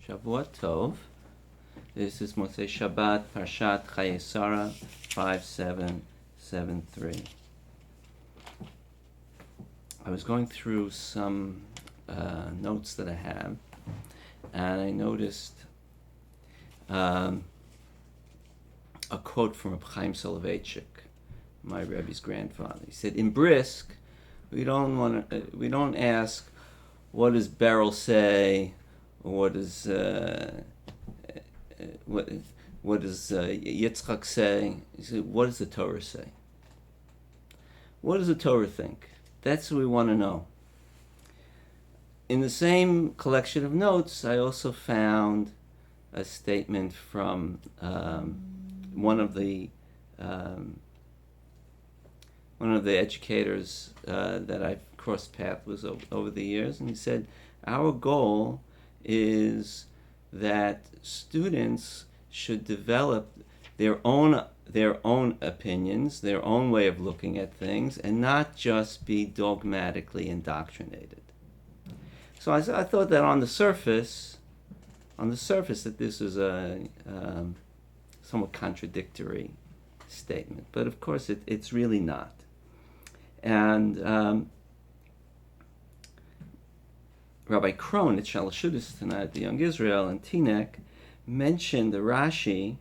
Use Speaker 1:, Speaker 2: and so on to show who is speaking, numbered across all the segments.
Speaker 1: Shavua Tov. This is Motzei Shabbat, Parshat Chayyei Sarah 5773. I was going through some notes that I have, and I noticed a quote from Reb Chaim Soloveitchik, my Rebbe's grandfather. He said, "In Brisk, we don't ask what does Beryl say, or what does Yitzchak say." He said, "What does the Torah say? What does the Torah think?" That's what we want to know. In the same collection of notes, I also found a statement from one of the educators that I've crossed paths with over the years, and he said, "Our goal is that students should develop their own opinions, their own way of looking at things, and not just be dogmatically indoctrinated." So I thought that on the surface, that this is a somewhat contradictory statement, but of course it's really not. And Rabbi Krohn at Shalashudis tonight at the Young Israel and Teaneck mentioned the Rashi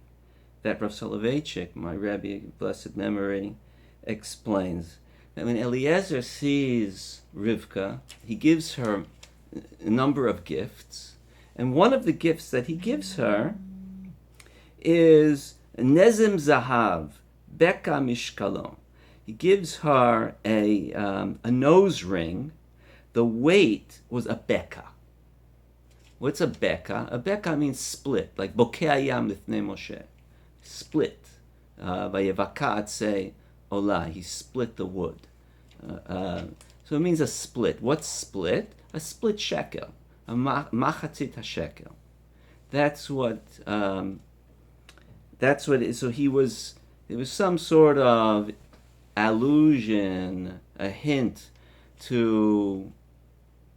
Speaker 1: that Rav Soloveitchik, my Rebbe, blessed memory, explains. That when Eliezer sees Rivka, he gives her a number of gifts, and one of the gifts that he gives her is Nezim Zahav, Beka Mishkalon. He gives her a nose ring. The weight was a beka. What's a beka? A beka means split, like Bokeh Hayam Lifnei Moshe. Split. Vayevakat say Olah. He split the wood. So it means a split. What's split? A split shekel. A machatzit hashekel. That's what it is. So there was some sort of allusion, a hint to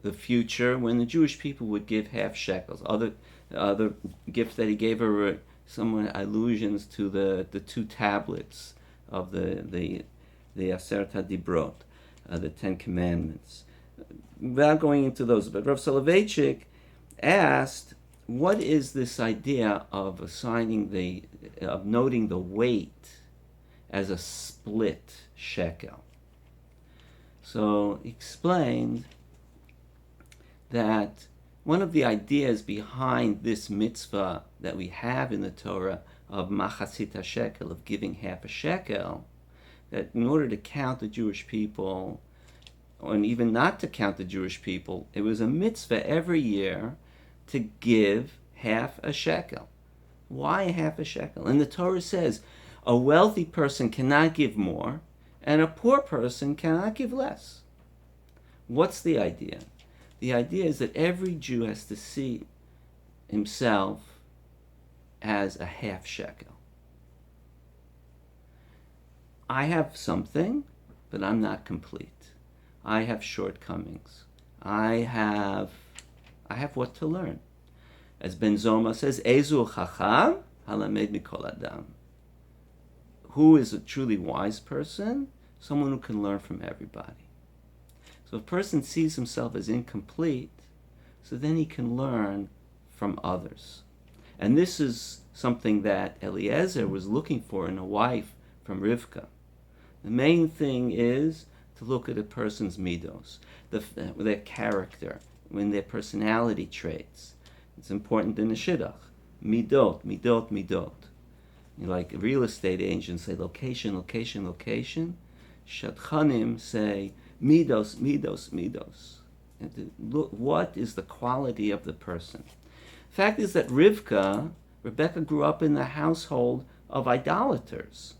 Speaker 1: the future when the Jewish people would give half shekels. Other gifts that he gave her were somewhat allusions to the two tablets of the Aseret HaDibrot, the Ten Commandments. Without going into those, but Rav Soloveitchik asked, what is this idea of noting the weight as a split shekel? So he explained that one of the ideas behind this mitzvah that we have in the Torah of machatzit hashekel, of giving half a shekel, that in order to count the Jewish people, and even not to count the Jewish people, it was a mitzvah every year to give half a shekel. Why half a shekel? And the Torah says a wealthy person cannot give more, and a poor person cannot give less. What's the idea? The idea is that every Jew has to see himself as a half shekel. I have something, but I'm not complete. I have shortcomings. I have what to learn. As Ben Zoma says, Ezu chacham halamed mikol adam. Who is a truly wise person? Someone who can learn from everybody. So if a person sees himself as incomplete, so then he can learn from others. And this is something that Eliezer was looking for in a wife from Rivka. The main thing is to look at a person's midos, their character, their personality traits. It's important in the shidduch. Midot, midot, midot. Like real estate agents say location, location, location. Shadchanim say midos, midos, midos. And look, what is the quality of the person? Fact is that Rebecca grew up in the household of idolaters.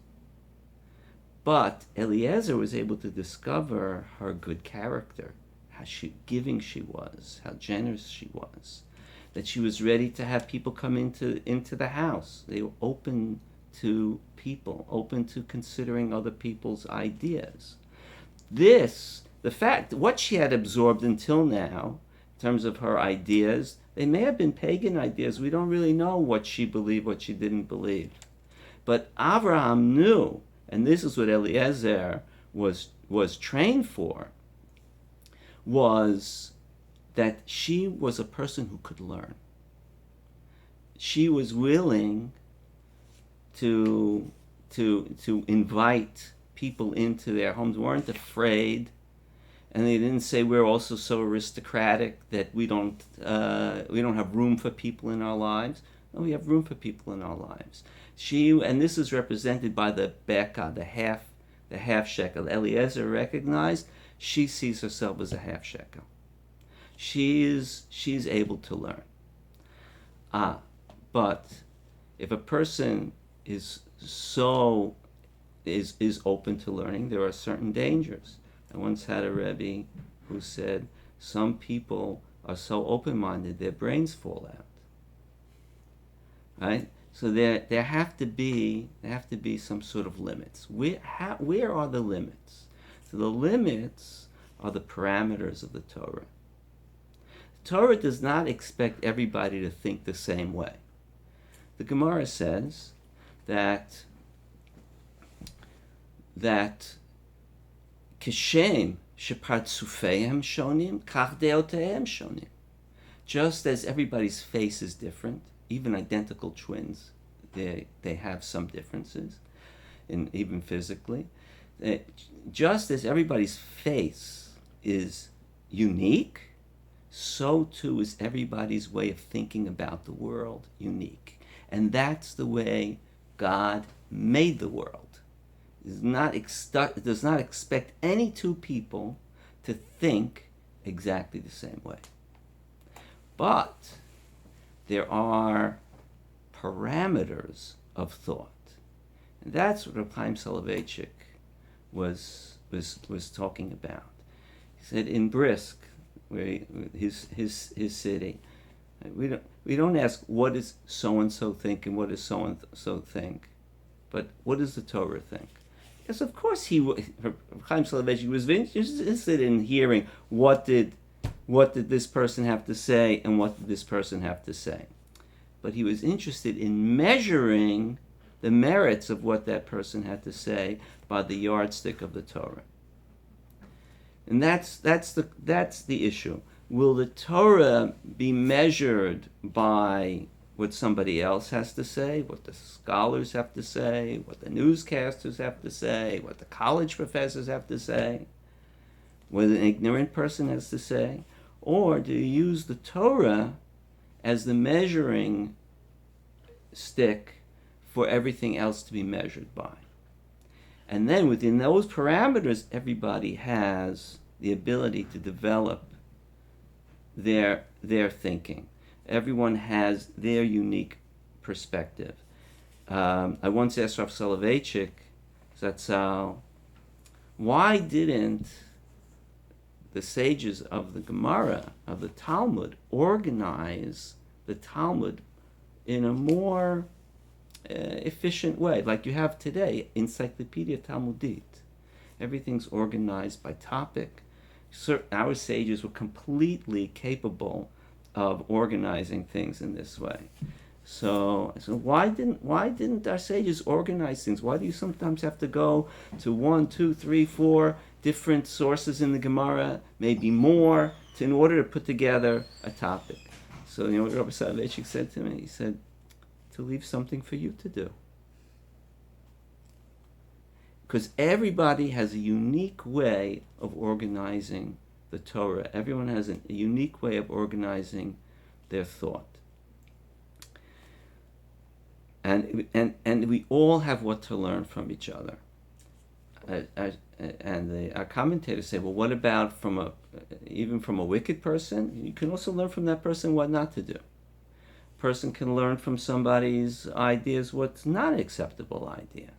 Speaker 1: But Eliezer was able to discover her good character, how giving she was, how generous she was, that she was ready to have people come into the house. They were open to people, open to considering other people's ideas. What she had absorbed until now terms of her ideas. They may have been pagan ideas. We don't really know what she believed, what she didn't believe. But Abraham knew, and this is what Eliezer was trained for, was that she was a person who could learn. She was willing to invite people into their homes, weren't afraid, and they didn't say we're also so aristocratic that we don't have room for people in our lives. No, we have room for people in our lives. And this is represented by the beka, the half shekel. Eliezer recognized she sees herself as a half shekel. She's able to learn. But if a person is open to learning, there are certain dangers. I once had a Rebbe who said some people are so open-minded their brains fall out. Right? So there have to be some sort of limits. Where are the limits? So the limits are the parameters of the Torah. The Torah does not expect everybody to think the same way. The Gemara says that Kishem shepartzufeihem shonim, kach deotehem shonim. Just as everybody's face is different, even identical twins, they have some differences, even physically. Just as everybody's face is unique, so too is everybody's way of thinking about the world unique. And that's the way God made the world. It does not expect any two people to think exactly the same way. But there are parameters of thought. And that's what Reb Chaim Soloveitchik was talking about. He said in Bbrisk, where his city, we don't ask what does so and so think and what does so and so think, but what does the Torah think? Because of course Chaim Soloveitchik was interested in hearing what did this person have to say and what did this person have to say, but he was interested in measuring the merits of what that person had to say by the yardstick of the Torah. And that's the issue. Will the Torah be measured by what somebody else has to say, what the scholars have to say, what the newscasters have to say, what the college professors have to say, what an ignorant person has to say? Or do you use the Torah as the measuring stick for everything else to be measured by? And then within those parameters, everybody has the ability to develop their thinking. Everyone has their unique perspective. I once asked Rav Soloveitchik, Zatzal, why didn't the sages of the Gemara, of the Talmud, organize the Talmud in a more efficient way, like you have today, Encyclopedia Talmudit. Everything's organized by topic. Our sages were completely capable of organizing things in this way. So why didn't our sages organize things? Why do you sometimes have to go to 1, 2, 3, 4 different sources in the Gemara, maybe more, in order to put together a topic? So you know what Rabbi Soloveitchik said to me? He said, to leave something for you to do. Because everybody has a unique way of organizing the Torah. Everyone has a unique way of organizing their thought. And we all have what to learn from each other. Our commentators say, well, what about even from a wicked person? You can also learn from that person what not to do. A person can learn from somebody's ideas what's not an acceptable idea.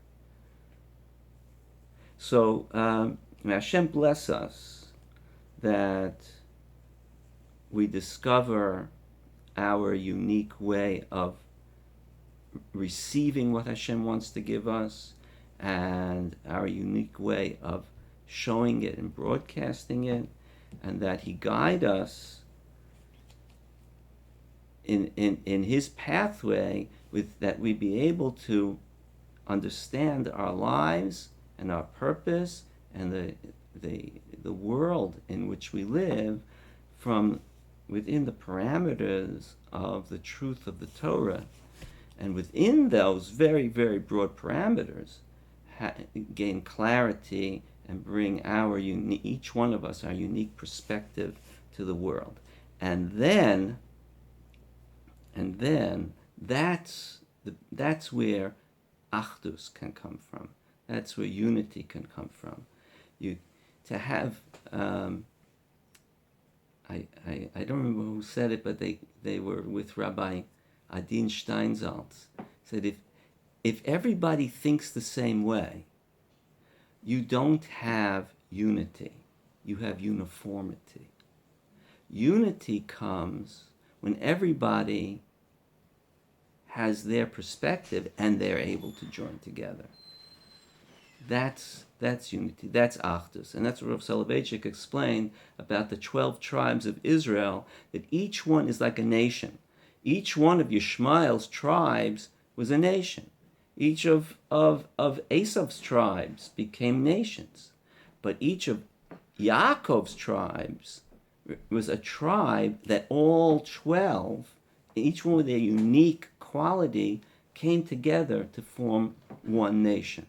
Speaker 1: So may Hashem bless us that we discover our unique way of receiving what Hashem wants to give us and our unique way of showing it and broadcasting it, and that He guide us in his pathway, with that we be able to understand our lives and our purpose and the world in which we live from within the parameters of the truth of the Torah, and within those very, very broad parameters, gain clarity and bring each one of us, our unique perspective to the world. And then that's where achdus can come from. That's where unity can come from. To have I don't remember who said it, but they were with Rabbi Adin Steinsaltz. Said if everybody thinks the same way, you don't have unity. You have uniformity. Unity comes when everybody has their perspective and they're able to join together. That's unity. That's achdus. And that's what Rav Soloveitchik explained about the 12 tribes of Israel, that each one is like a nation. Each one of Yishmael's tribes was a nation. Each of Esav's tribes became nations. But each of Yaakov's tribes was a tribe that all 12, each one with their unique quality, came together to form one nation.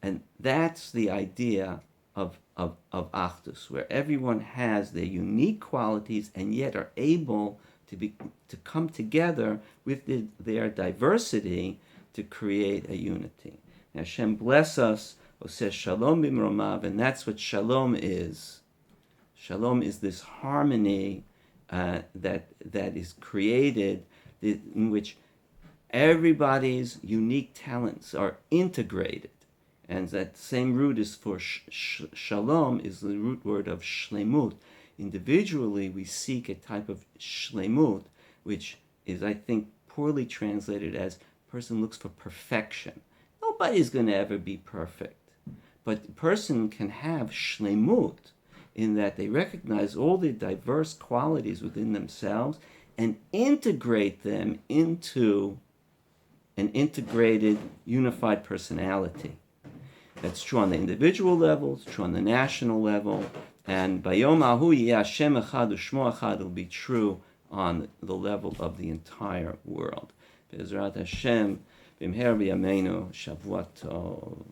Speaker 1: And that's the idea of achdus, where everyone has their unique qualities and yet are able to come together with their diversity to create a unity. Now Hashem bless us, says shalom b'mromav, and that's what shalom is. Shalom is this harmony that is created, in which everybody's unique talents are integrated. And that same root is for shalom, is the root word of shlemut. Individually, we seek a type of shlemut, which is, I think, poorly translated as person looks for perfection. Nobody's going to ever be perfect. But the person can have shlemut in that they recognize all the diverse qualities within themselves and integrate them into an integrated, unified personality. That's true on the individual level, it's true on the national level, and Bayom Ahu Yeh Hashem Echad U'Shmo Echad will be true on the level of the entire world. Be'ezrat Hashem, B'mher B'yameinu, Shavua Tov.